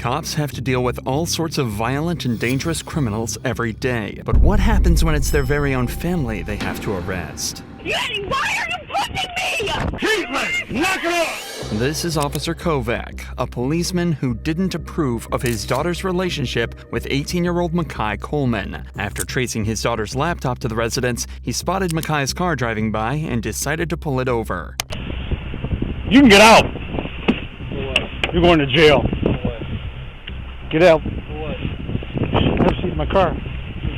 Cops have to deal with all sorts of violent and dangerous criminals every day. But what happens when it's their very own family they have to arrest? Yanni, why are you pushing me? Caitlin, knock it off! This is Officer Kovac, a policeman who didn't approve of his daughter's relationship with 18-year-old Makai Coleman. After tracing his daughter's laptop to the residence, he spotted Makai's car driving by and decided to pull it over. You can get out. You're going to jail. Get out. Have a seat in my car.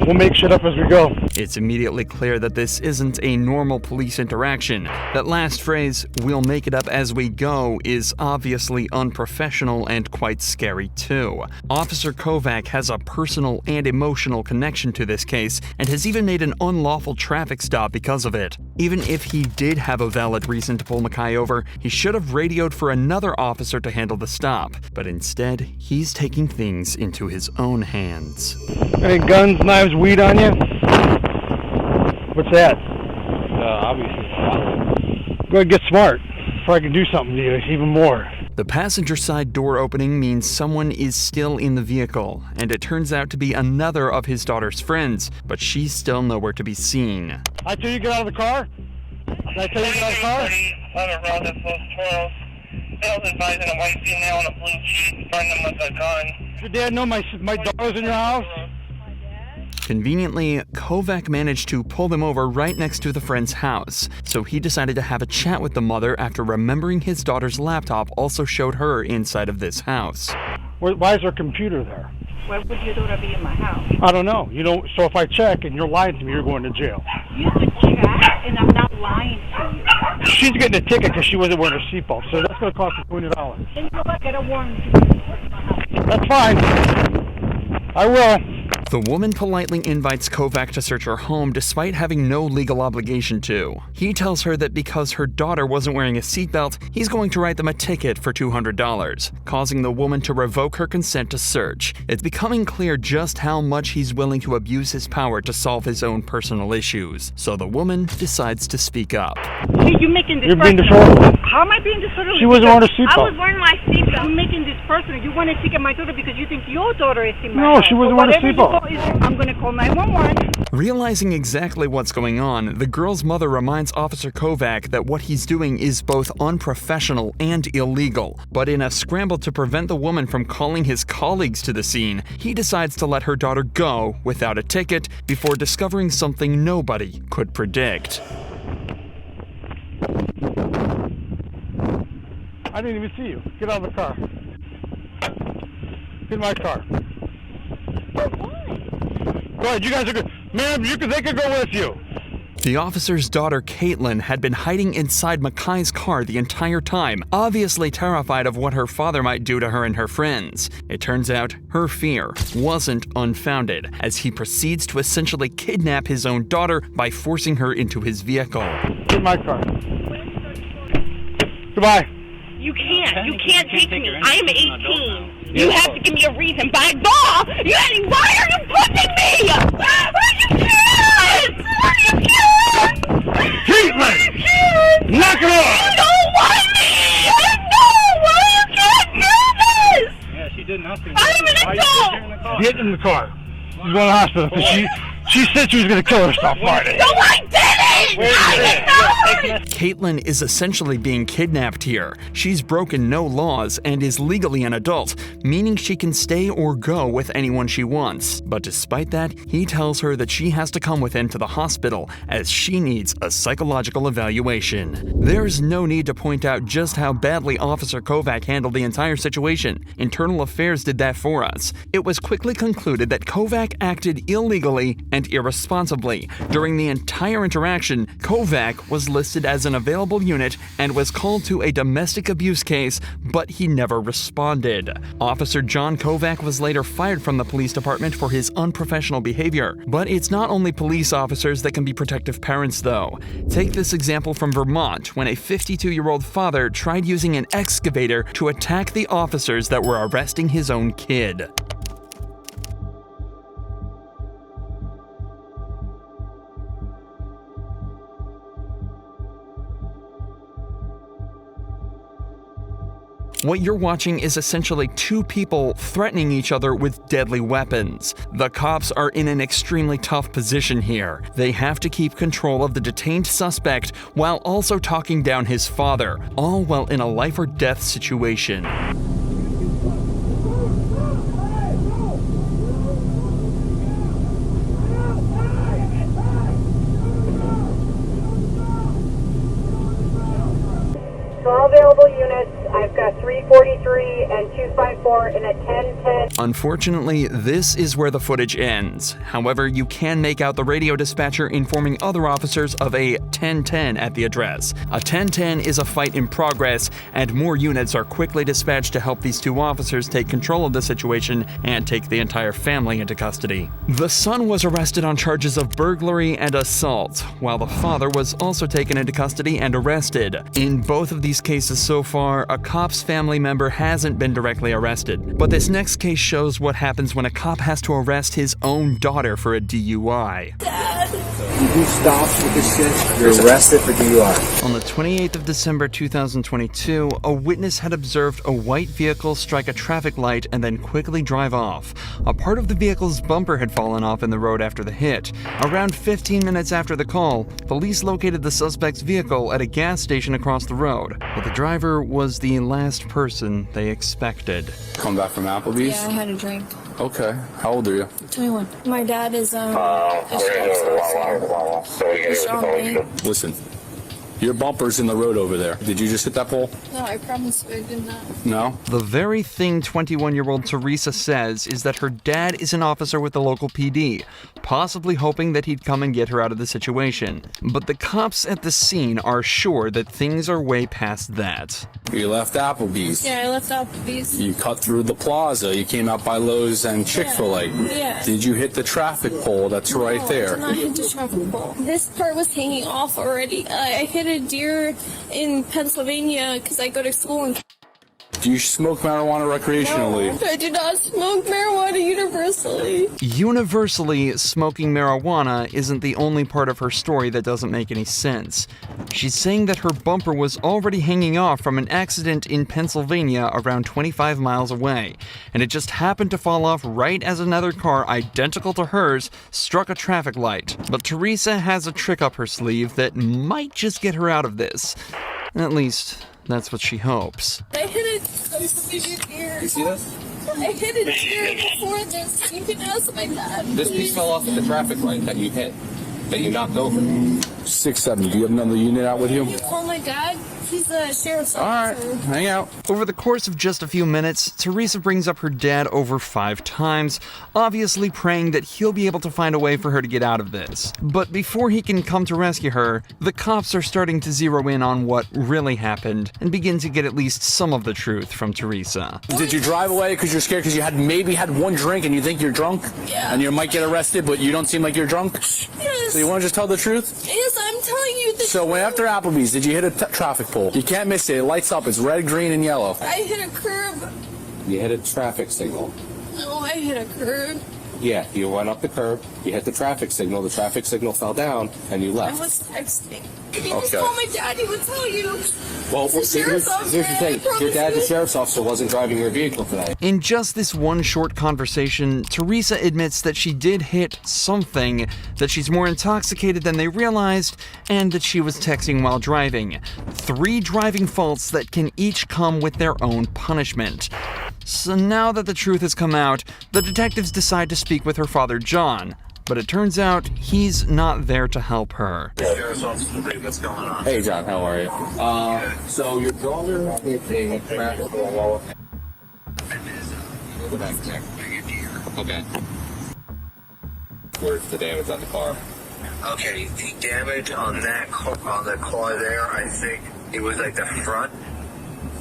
We'll make shit up as we go. It's immediately clear that this isn't a normal police interaction. That last phrase, "we'll make it up as we go," is obviously unprofessional and quite scary too. Officer Kovac has a personal and emotional connection to this case and has even made an unlawful traffic stop because of it. Even if he did have a valid reason to pull Makai over, he should have radioed for another officer to handle the stop. But instead, he's taking things into his own hands. Any guns, knives, weed on you? What's that? Obviously. Go ahead, get smart before I can do something to you, even more. The passenger side door opening means someone is still in the vehicle, and it turns out to be another of his daughter's friends, but she's still nowhere to be seen. I tell you get out of the car? Did I tell you get out of the car? On a road that flows Toros. Sales advising a white female in a blue jeep, throwing them with a gun. Does your dad know my daughter's in your house? Conveniently, Kovac managed to pull them over right next to the friend's house, so he decided to have a chat with the mother after remembering his daughter's laptop also showed her inside of this house. Why is her computer there? Why would your daughter be in my house? I don't know. So if I check and you're lying to me, you're going to jail. You could check, and I'm not lying to you. She's getting a ticket because she wasn't wearing her seatbelt, so that's going to cost you $20. Then you know what? Get a warrant to my house. That's fine. I will. The woman politely invites Kovac to search her home despite having no legal obligation to. He tells her that because her daughter wasn't wearing a seatbelt, he's going to write them a ticket for $200, causing the woman to revoke her consent to search. It's becoming clear just how much he's willing to abuse his power to solve his own personal issues. So the woman decides to speak up. Hey, you're making this You're being personal. disorderly. How am I being disorderly? She wasn't wearing a seatbelt. I was wearing my seatbelt. You're making this personal. You want to ticket my daughter because you think your daughter is in my No, house. she wasn't wearing a seatbelt. I'm going to call 911. Realizing exactly what's going on, the girl's mother reminds Officer Kovac that what he's doing is both unprofessional and illegal. But in a scramble to prevent the woman from calling his colleagues to the scene, he decides to let her daughter go without a ticket before discovering something nobody could predict. I didn't even see you. Get out of the car. Get in my car. Go ahead, you guys are good. Ma'am, they could go with you. The officer's daughter, Caitlin, had been hiding inside Makai's car the entire time, obviously terrified of what her father might do to her and her friends. It turns out her fear wasn't unfounded, as he proceeds to essentially kidnap his own daughter by forcing her into his vehicle. Get in my car. Goodbye. You can't take me. I am 18. You have to give me a reason. By law, Yanni, why are you pushing me? Are you kidding? Are you kidding? Caitlin! Knock it off! You don't want me! I know! Why you can't do this? Yeah, she did nothing. I'm an adult! Get in the car. She's going to the hospital because she said she was going to kill herself Friday. No, I didn't! Caitlin is essentially being kidnapped here. She's broken no laws and is legally an adult, meaning she can stay or go with anyone she wants. But despite that, he tells her that she has to come with him to the hospital as she needs a psychological evaluation. There's no need to point out just how badly Officer Kovac handled the entire situation. Internal Affairs did that for us. It was quickly concluded that Kovac acted illegally and irresponsibly. During the entire interaction, Kovac was listed as an available unit and was called to a domestic abuse case, but he never responded. Officer John Kovac was later fired from the police department for his unprofessional behavior. But it's not only police officers that can be protective parents, though. Take this example from Vermont, when a 52-year-old father tried using an excavator to attack the officers that were arresting his own kid. What you're watching is essentially two people threatening each other with deadly weapons. The cops are in an extremely tough position here. They have to keep control of the detained suspect while also talking down his father, all while in a life or death situation. All available units, I've got 343 and 254 in a 1010. Unfortunately, this is where the footage ends. However, you can make out the radio dispatcher informing other officers of a 1010 at the address. A 1010 is a fight in progress, and more units are quickly dispatched to help these two officers take control of the situation and take the entire family into custody. The son was arrested on charges of burglary and assault, while the father was also taken into custody and arrested. In both of these cases so far, a cop's family member hasn't been directly arrested. But this next case shows what happens when a cop has to arrest his own daughter for a DUI. You do stops with this shit, you're arrested for DUI. On the 28th of December 2022, a witness had observed a white vehicle strike a traffic light and then quickly drive off. A part of the vehicle's bumper had fallen off in the road after the hit. Around 15 minutes after the call, police located the suspect's vehicle at a gas station across the road, but the driver was the last person they expected. Come back from Applebee's? Yeah, I had a drink. Okay. How old are you? 21. My dad is Listen, your bumper's in the road over there. Did you just hit that pole? No, I promise I did not. No? The very thing 21-year-old Teresa says is that her dad is an officer with the local PD, possibly hoping that he'd come and get her out of the situation. But the cops at the scene are sure that things are way past that. You left Applebee's. Yeah, I left Applebee's. You cut through the plaza. You came out by Lowe's and Chick-fil-A. Yeah. Did you hit the traffic pole that's right there? I did not hit the traffic pole. This part was hanging off already. I hit a deer in Pennsylvania because I go to school in... Do you smoke marijuana recreationally? No, I do not smoke marijuana universally. Universally, smoking marijuana isn't the only part of her story that doesn't make any sense. She's saying that her bumper was already hanging off from an accident in Pennsylvania around 25 miles away, and it just happened to fall off right as another car identical to hers struck a traffic light. But Teresa has a trick up her sleeve that might just get her out of this. At least, that's what she hopes. I hit a deer. You see this? I hit a deer before this. You can ask my dad. This piece fell off at the traffic light that you hit, that you knocked over. 6-7. Do you have another unit out with you? You call my dad? He's a sheriff's All officer. right, hang out. Over the course of just a few minutes, Teresa brings up her dad over 5 times, obviously praying that he'll be able to find a way for her to get out of this. But before he can come to rescue her, the cops are starting to zero in on what really happened and begin to get at least some of the truth from Teresa. Did you drive away because you're scared because you maybe had one drink and you think you're drunk? Yeah. And you might get arrested, but you don't seem like you're drunk? Yes. So you want to just tell the truth? Yes, I'm telling you the So when after Applebee's, did you hit a traffic pole? You can't miss it. It lights up. It's red, green, and yellow. I hit a curb. You hit a traffic signal. No, I hit a curb. Yeah, you went up the curb. You hit the traffic signal. The traffic signal fell down, and you I left. was texting. If you Okay. just call my dad, he would tell you. Well, The sheriff's officer, here's the thing. I Your dad, the promise you. sheriff's officer, wasn't driving your vehicle today. In just this one short conversation, Teresa admits that she did hit something, that she's more intoxicated than they realized, and that she was texting while driving. 3 driving faults that can each come with their own punishment. So now that the truth has come out, the detectives decide to speak with her father, John. But it turns out he's not there to help her. What's going on? Hey, John, how are you? So your daughter hit a traffic pole. Okay. Where's the damage on the car? Okay, the damage on that on the car there, I think it was like the front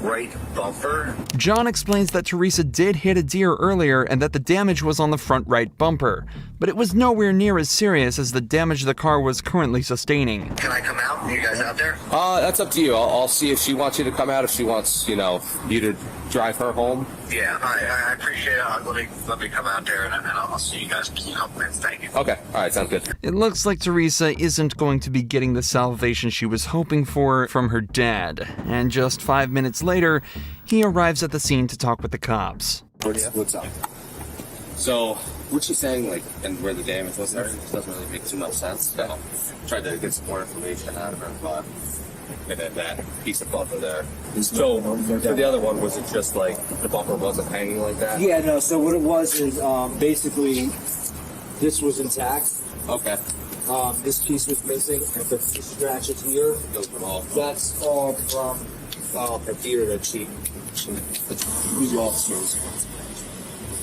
right bumper. John explains that Teresa did hit a deer earlier and that the damage was on the front right bumper, but it was nowhere near as serious as the damage the car was currently sustaining. Can I come out? Are you guys out there? That's up to you. I'll see if she wants you to come out, if she wants, you to drive her home. Yeah, I appreciate it. Let me come out there and I'll see you guys in a couple minutes. Thank you. Okay, all right, sounds good. It looks like Teresa isn't going to be getting the salvation she was hoping for from her dad, and just 5 minutes later, he arrives at the scene to talk with the cops. What's up? So, what she's saying, like, and where the damage was and everything, doesn't really make too much sense. So, tried to get some more information out of her, but and then that piece of bumper there. So, for the other one, was it just like the bumper wasn't hanging like that? Yeah, no, so what it was is basically this was intact. Okay. This piece was missing, and the scratches here, that's all from the gear that she lost.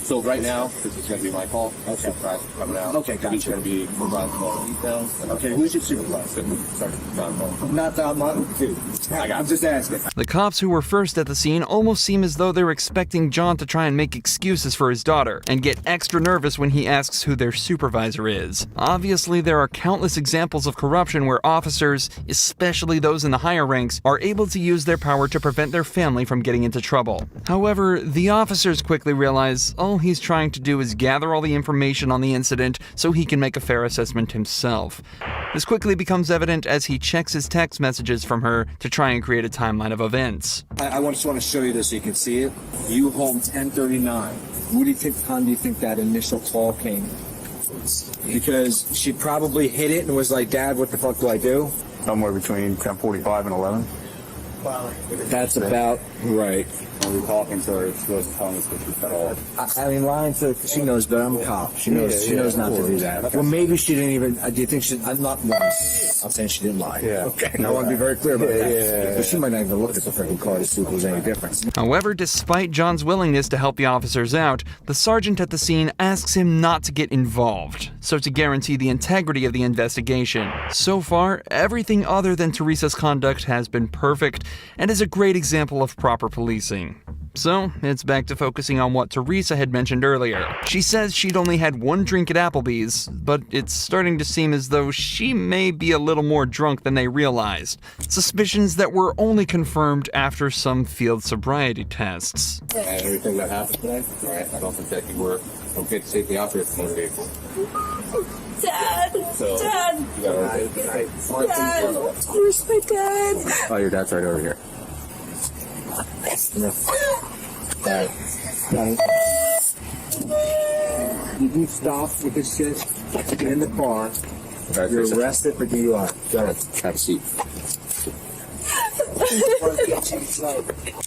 So right now, this is going to be my call. Okay. Supervisor coming out. Okay, gotcha. He's going to be providing all the details. Okay, who's your supervisor? Sorry, John. Not that one, dude. I'm just asking. The cops who were first at the scene almost seem as though they were expecting John to try and make excuses for his daughter, and get extra nervous when he asks who their supervisor is. Obviously, there are countless examples of corruption where officers, especially those in the higher ranks, are able to use their power to prevent their family from getting into trouble. However, the officers quickly realize all he's trying to do is gather all the information on the incident so he can make a fair assessment himself. This quickly becomes evident as he checks his text messages from her to try and create a timeline of events. I just want to show you this so you can see it. You home 10:39. What do you think? Time do you think that initial call came? Because she probably hit it and was like, "Dad, what the fuck do I do?" Somewhere between 10:45 and 11. That's about right. When we're talking to her, she wasn't telling us what she fed off. I mean, lying to she knows, but I'm a cop. She knows not to do that. Well, maybe she didn't even. Do you think she? I'm not. I'm saying she didn't lie. Yeah. Okay. I want to be very clear about that. But she might not even look at the freaking car to see if there's any difference. However, despite John's willingness to help the officers out, the sergeant at the scene asks him not to get involved, so to guarantee the integrity of the investigation. So far, everything other than Teresa's conduct has been perfect and is a great example of proper policing. So, it's back to focusing on what Teresa had mentioned earlier. She says she'd only had one drink at Applebee's, but it's starting to seem as though she may be a little more drunk than they realized. Suspicions that were only confirmed after some field sobriety tests. And everything that happened today, right? I don't think that you were okay to take me out there for motor vehicle. Dad! So, Dad! You got okay? Dad! Where's my dad? Oh, your dad's right over here. Alright. You stop with this shit. Get in the car. You're arrested for DUI. Go ahead. Have a seat.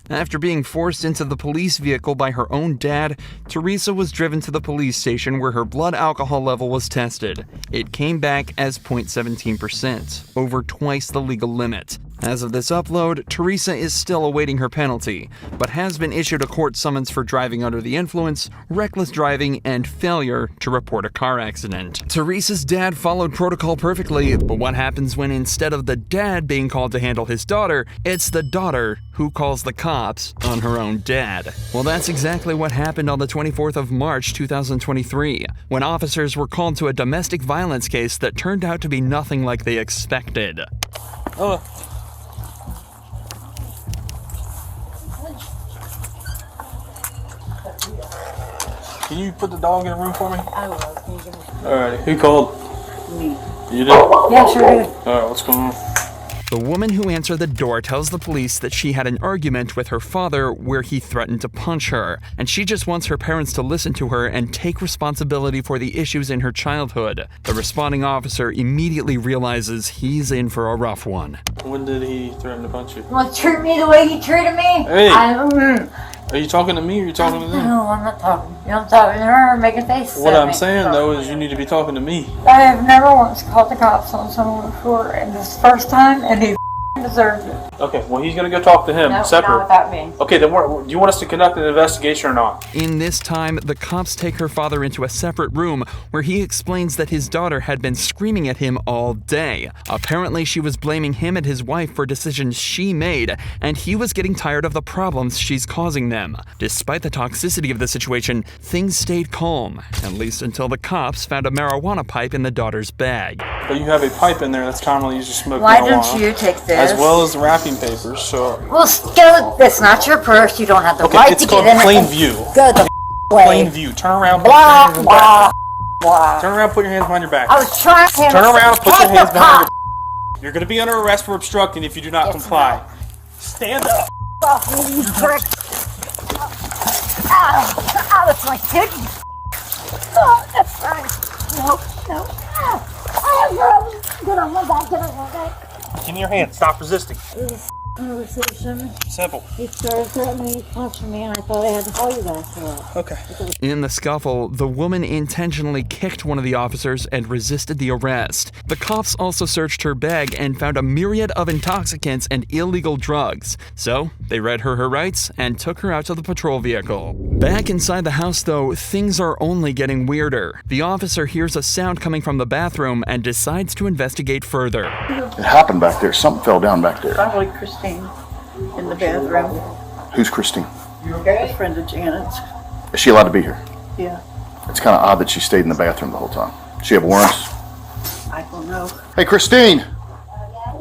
After being forced into the police vehicle by her own dad, Teresa was driven to the police station where her blood alcohol level was tested. It came back as 0.17%, over twice the legal limit. As of this upload, Teresa is still awaiting her penalty, but has been issued a court summons for driving under the influence, reckless driving, and failure to report a car accident. Teresa's dad followed protocol perfectly, but what happens when instead of the dad being called to handle his daughter, it's the daughter who calls the cops on her own dad? Well, that's exactly what happened on the 24th of March 2023, when officers were called to a domestic violence case that turned out to be nothing like they expected. Can you put the dog in a room for me? I will. Can you give me? Alright, who called? Me. You did? Yeah, sure did. Alright, what's going on? The woman who answered the door tells the police that she had an argument with her father where he threatened to punch her, and she just wants her parents to listen to her and take responsibility for the issues in her childhood. The responding officer immediately realizes he's in for a rough one. When did he threaten to punch you? Well, treat me the way he treated me. Hey! Are you talking to me or are you talking to them? No, I'm not talking. You know, I'm talking to her, making faces. What I'm saying though is you need to be talking to me. I have never once called the cops on someone before, and this is the first time, and he deserves it. Okay, well he's gonna go talk to him No, separate. not without me. Okay, then do you want us to conduct an investigation or not? In this time, the cops take her father into a separate room where he explains that his daughter had been screaming at him all day. Apparently, she was blaming him and his wife for decisions she made, and he was getting tired of the problems she's causing them. Despite the toxicity of the situation, things stayed calm, at least until the cops found a marijuana pipe in the daughter's bag. But you have a pipe in there that's commonly used to smoke Why marijuana. don't you take this? As well as the wrapping papers, so... Well, go. That's not your purse. You don't have the Okay, right it's to called get in plain it. view. Go the way. Plain view. Turn around, put Blah, your hands behind blah, your back. blah. Turn around, put your hands behind your back. I was trying to... Turn around, put your hands behind your... your... You're gonna be under arrest for obstructing if you do not comply. Stand up. off me, you prick. Ow, that's my kid. Oh, that's right. No. Get on my back. Give me your hand. Stop resisting. Conversation. Simple. He started threatening me, punching me, and I thought I had to call you guys for that. Okay. In the scuffle, the woman intentionally kicked one of the officers and resisted the arrest. The cops also searched her bag and found a myriad of intoxicants and illegal drugs. So, they read her rights and took her out to the patrol vehicle. Back inside the house, though, things are only getting weirder. The officer hears a sound coming from the bathroom and decides to investigate further. It happened back there. Something fell down back there. Probably Christine in the bathroom. Who's Christine? A friend of Janet's. Is she allowed to be here? Yeah, It's kind of odd that she stayed in the bathroom the whole time. Does she have warrants? I don't know. Hey, Christine!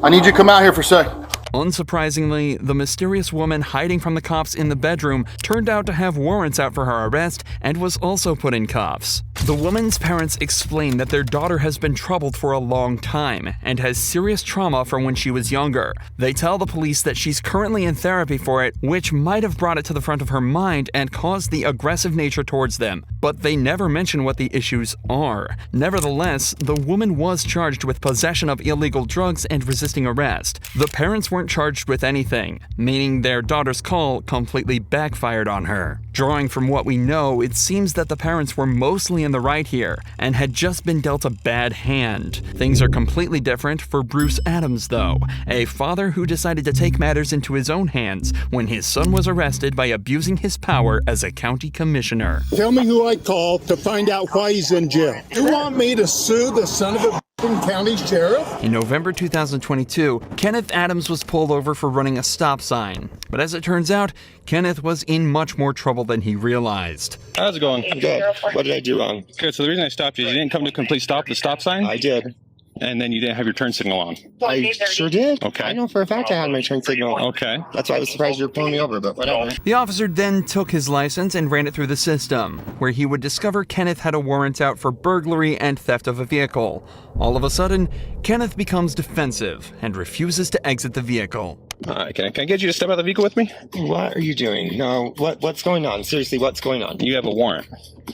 I need you to come out here for a sec. Unsurprisingly, the mysterious woman hiding from the cops in the bedroom turned out to have warrants out for her arrest and was also put in cuffs. The woman's parents explain that their daughter has been troubled for a long time and has serious trauma from when she was younger. They tell the police that she's currently in therapy for it, which might have brought it to the front of her mind and caused the aggressive nature towards them, but they never mention what the issues are. Nevertheless, the woman was charged with possession of illegal drugs and resisting arrest. The parents weren't charged with anything, meaning their daughter's call completely backfired on her. Drawing from what we know, it seems that the parents were mostly in the right here and had just been dealt a bad hand. Things are completely different for Bruce Adams, though, a father who decided to take matters into his own hands when his son was arrested by abusing his power as a county commissioner. Tell me who I called to find out why he's in jail. You want me to sue the son of a county sheriff? In November 2022, Kenneth Adams was pulled over for running a stop sign. But as it turns out, Kenneth was in much more trouble than he realized. How's it going? Good. What did I do wrong? Good. So the reason I stopped you is you didn't come to complete stop the stop sign? I did. And then you didn't have your turn signal on. I sure did. Okay. I know for a fact I had my turn signal on. Okay. That's why I was surprised you were pulling me over, but whatever. The officer then took his license and ran it through the system, where he would discover Kenneth had a warrant out for burglary and theft of a vehicle. All of a sudden, Kenneth becomes defensive and refuses to exit the vehicle. Can I get you to step out of the vehicle with me? What are you doing? No, what's going on? Seriously, what's going on? You have a warrant.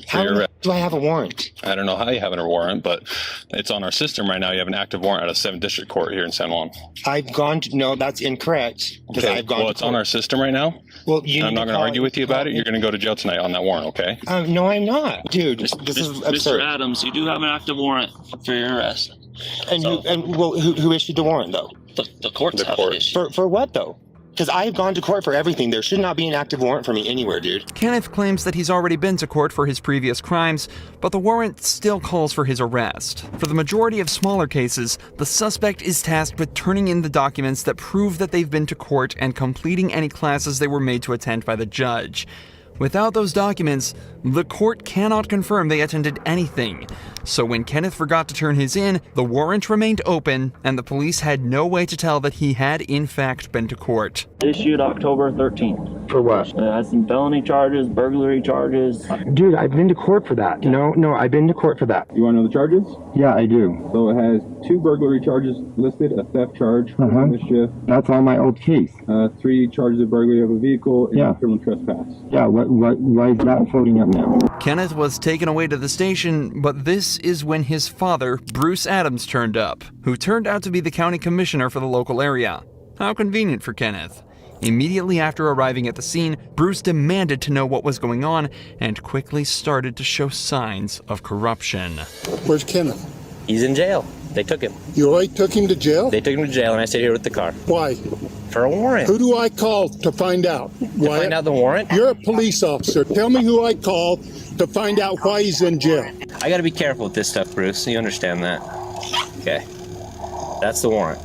How do I have a warrant? I don't know how you have a warrant, but it's on our system right now. You have an active warrant out of 7th District Court here in San Juan. I've gone to, no, that's incorrect. Okay, it's on our system right now. Well, I'm not going to argue with you about it. You're going to go to jail tonight on that warrant, okay? No, I'm not. Dude, this is absurd. Mr. Adams, you do have an active warrant for your arrest. And who issued the warrant, though? The court's have it issued. For what, though? Because I've gone to court for everything. There should not be an active warrant for me anywhere, dude. Kenneth claims that he's already been to court for his previous crimes, but the warrant still calls for his arrest. For the majority of smaller cases, the suspect is tasked with turning in the documents that prove that they've been to court and completing any classes they were made to attend by the judge. Without those documents, the court cannot confirm they attended anything. So when Kenneth forgot to turn his in, the warrant remained open, and the police had no way to tell that he had in fact been to court. Issued October 13th. For what? It has some felony charges, burglary charges. Dude, I've been to court for that. No, I've been to court for that. You want to know the charges? Yeah, I do. So it has 2 burglary charges listed, a theft charge, mischief. That's on my old case. 3 charges of burglary of a vehicle, and criminal trespass. Yeah, why is that floating up now? Kenneth was taken away to the station, but this is when his father, Bruce Adams, turned up, who turned out to be the county commissioner for the local area. How convenient for Kenneth. Immediately after arriving at the scene, Bruce demanded to know what was going on and quickly started to show signs of corruption. Where's Kenneth? He's in jail. They took him. You already took him to jail? They took him to jail, and I stayed here with the car. Why? For a warrant. Who do I call to find out? To find out the warrant? You're a police officer. Tell me who I called to find out why he's in jail. I gotta be careful with this stuff, Bruce. You understand that? Okay. That's the warrant.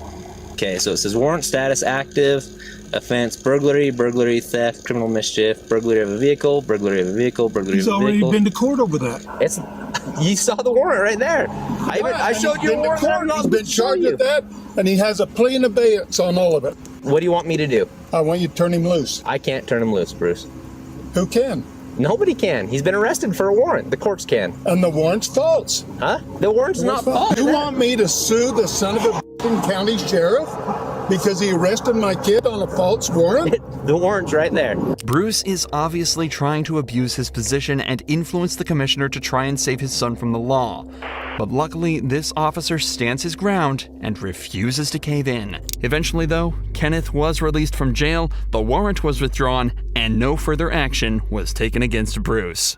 Okay, so it says warrant status active, offense burglary, theft, criminal mischief, burglary of a vehicle, burglary of a vehicle, burglary of a vehicle. He's already been to court over that. You saw the warrant right there. I showed you a warrant. He's been charged with that, and he has a plea in abeyance on all of it. What do you want me to do? I want you to turn him loose. I can't turn him loose, Bruce. Who can? Nobody can. He's been arrested for a warrant. The courts can. And the warrant's false. Huh? The warrant's not false. You want me to sue the son of a county sheriff? because he arrested my kid on a false warrant? The warrant's right there. Bruce is obviously trying to abuse his position and influence the commissioner to try and save his son from the law. But luckily, this officer stands his ground and refuses to cave in. Eventually, though, Kenneth was released from jail, the warrant was withdrawn, and no further action was taken against Bruce.